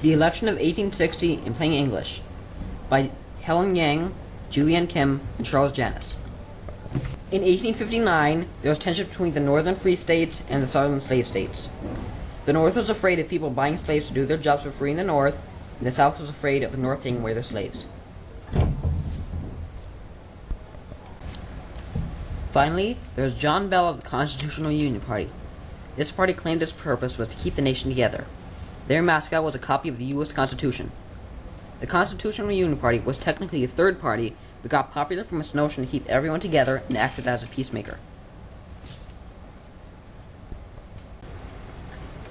The Election of 1860 in Plain English by Helen Yang, Julianne Kim, and Charles Janus. In 1859, there was tension between the northern free states and the southern slave states. The North was afraid of people buying slaves to do their jobs for free in the North, and the South was afraid of the North taking away their slaves. Finally, there was John Bell of the Constitutional Union Party. This party claimed its purpose was to keep the nation together. Their mascot was a copy of the U.S. Constitution. The Constitutional Union Party was technically a third party, but got popular from its notion to keep everyone together and acted as a peacemaker.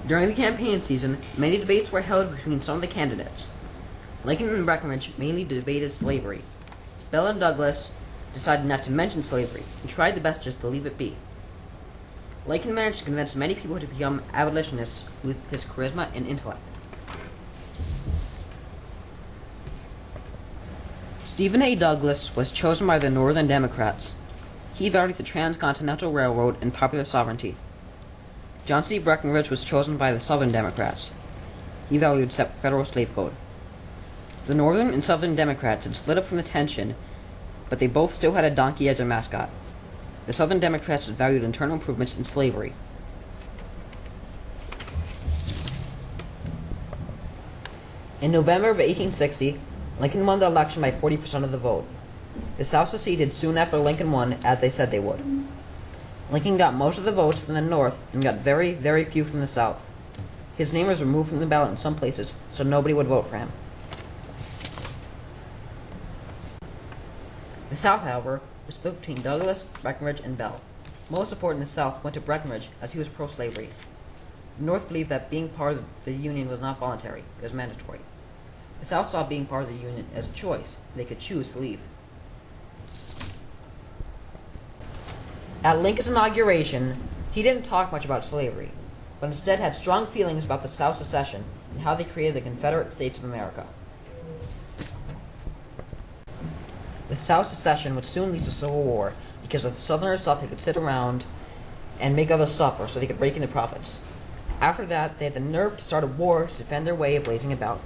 During the campaign season, many debates were held between some of the candidates. Lincoln and Breckinridge mainly debated slavery. Bell and Douglas decided not to mention slavery and tried the best just to leave it be. Lincoln managed to convince many people to become abolitionists with his charisma and intellect. Stephen A. Douglas was chosen by the Northern Democrats. He valued the Transcontinental Railroad and popular sovereignty. John C. Breckinridge was chosen by the Southern Democrats. He valued federal slave code. The Northern and Southern Democrats had split up from the tension, but they both still had a donkey as a mascot. The Southern Democrats valued internal improvements in slavery. In November of 1860, Lincoln won the election by 40% of the vote. The South seceded soon after Lincoln won, as they said they would. Lincoln got most of the votes from the North and got very, very few from the South. His name was removed from the ballot in some places, so nobody would vote for him. The South, however, was split between Douglas, Breckinridge, and Bell. Most support in the South went to Breckinridge, as he was pro-slavery. The North believed that being part of the Union was not voluntary, it was mandatory. The South saw being part of the Union as a choice, and they could choose to leave. At Lincoln's inauguration, he didn't talk much about slavery, but instead had strong feelings about the South's secession and how they created the Confederate States of America. The South's secession would soon lead to civil war because the Southerners thought they could sit around and make others suffer so they could rake in the profits. After that, they had the nerve to start a war to defend their way of lazing about.